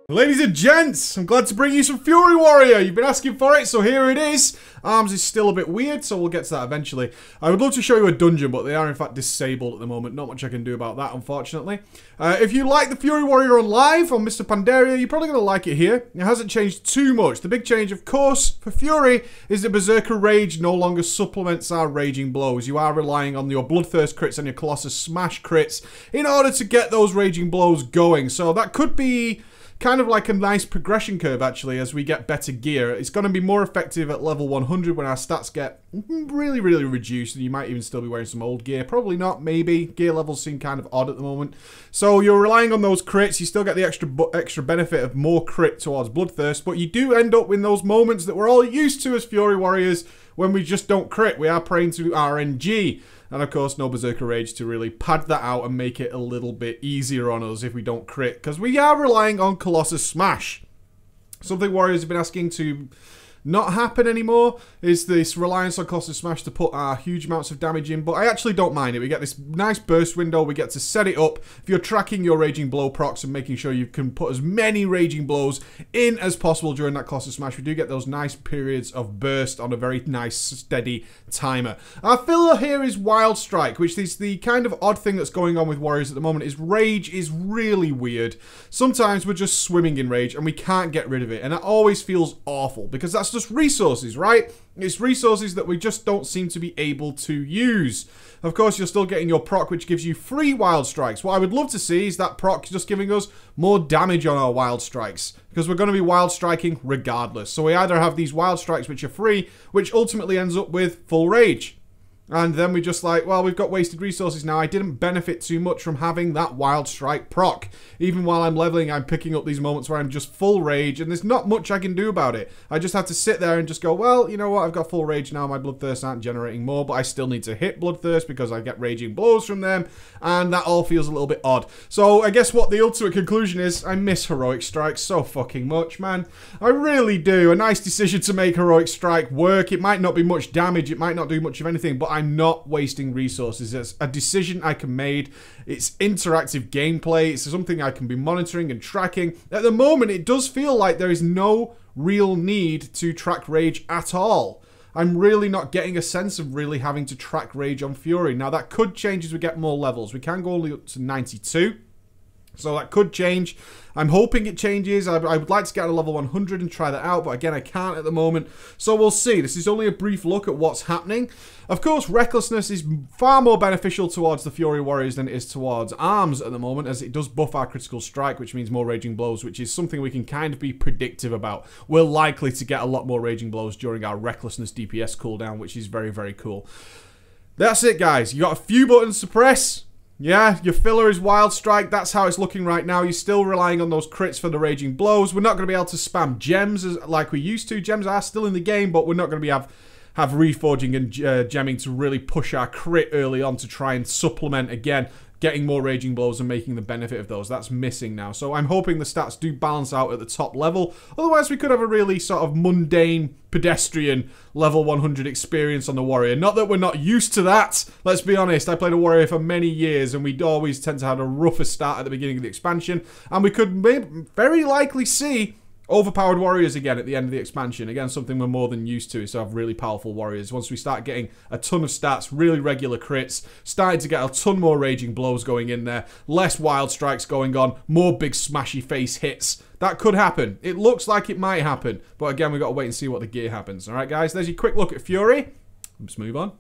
Ladies and gents, I'm glad to bring you some Fury Warrior. You've been asking for it, so here it is. Arms is still a bit weird, so we'll get to that eventually. I would love to show you a dungeon, but they are in fact disabled at the moment. Not much I can do about that, unfortunately. If you like the Fury Warrior on live on Mr. Pandaria, you're probably going to like it here. It hasn't changed too much. The big change, of course, for Fury is that Berserker Rage no longer supplements our Raging Blows. You are relying on your Bloodthirst crits and your Colossus Smash crits in order to get those Raging Blows going. So that could be kind of like a nice progression curve, actually, as we get better gear. It's going to be more effective at level 100 when our stats get really, really reduced, and you might even still be wearing some old gear. Probably not, maybe. Gear levels seem kind of odd at the moment. So you're relying on those crits. You still get the extra benefit of more crit towards Bloodthirst, but you do end up in those moments that we're all used to as Fury Warriors when we just don't crit. We are praying to RNG. And of course, no Berserker Rage to really pad that out and make it a little bit easier on us if we don't crit. Because we are relying on Colossus Smash. Something Warriors have been asking to not happen anymore is this reliance on Colossus Smash to put our huge amounts of damage in, but I actually don't mind it. We get this nice burst window, we get to set it up. If you're tracking your Raging Blow procs and making sure you can put as many Raging Blows in as possible during that Colossus Smash, we do get those nice periods of burst on a very nice steady timer. Our filler here is Wild Strike, which is the kind of odd thing that's going on with Warriors at the moment. Is Rage is really weird. Sometimes we're just swimming in Rage and we can't get rid of it, and that always feels awful because that's just resources, right? It's resources that we just don't seem to be able to use. Of course, you're still getting your proc, which gives you free Wild Strikes. What I would love to see is that proc just giving us more damage on our Wild Strikes, because we're going to be Wild Striking regardless. So we either have these Wild Strikes which are free, which ultimately ends up with full Rage. And then we're just like, well, we've got wasted resources now. I didn't benefit too much from having that Wild Strike proc. Even while I'm leveling, I'm picking up these moments where I'm just full Rage, and there's not much I can do about it. I just have to sit there and just go, well, you know what, I've got full Rage now, my Bloodthirst aren't generating more, but I still need to hit Bloodthirst because I get Raging Blows from them, and that all feels a little bit odd. So I guess what the ultimate conclusion is, I miss Heroic Strike so fucking much, man. I really do. A nice decision to make Heroic Strike work. It might not be much damage, it might not do much of anything, but I'm not wasting resources. It's a decision I can make. It's interactive gameplay. It's something I can be monitoring and tracking. At the moment, it does feel like there is no real need to track Rage at all. I'm really not getting a sense of really having to track Rage on Fury. Now, that could change as we get more levels. We can go only up to 92. So that could change. I'm hoping it changes. I would like to get to level 100 and try that out, but again, I can't at the moment. So we'll see. This is only a brief look at what's happening. Of course, Recklessness is far more beneficial towards the Fury Warriors than it is towards Arms at the moment, as it does buff our critical strike, which means more Raging Blows, which is something we can kind of be predictive about. We're likely to get a lot more Raging Blows during our Recklessness DPS cooldown, which is very, very cool. That's it, guys. You got a few buttons to press. Yeah, your filler is Wild Strike. That's how it's looking right now. You're still relying on those crits for the Raging Blows. We're not going to be able to spam gems like we used to. Gems are still in the game, but we're not going to be have reforging and gemming to really push our crit early on to try and supplement, again, getting more Raging Blows and making the benefit of those. That's missing now. So I'm hoping the stats do balance out at the top level. Otherwise, we could have a really sort of mundane, pedestrian level 100 experience on the Warrior. Not that we're not used to that. Let's be honest. I played a Warrior for many years, and we'd always tend to have a rougher start at the beginning of the expansion. And we could very likely see overpowered Warriors again at the end of the expansion. Again, something we're more than used to is to have really powerful Warriors. Once we start getting a ton of stats, really regular crits, starting to get a ton more Raging Blows going in there, less Wild Strikes going on, more big smashy face hits. That could happen. It looks like it might happen. But again, we've got to wait and see what the gear happens. Alright, guys, there's your quick look at Fury. Let's move on.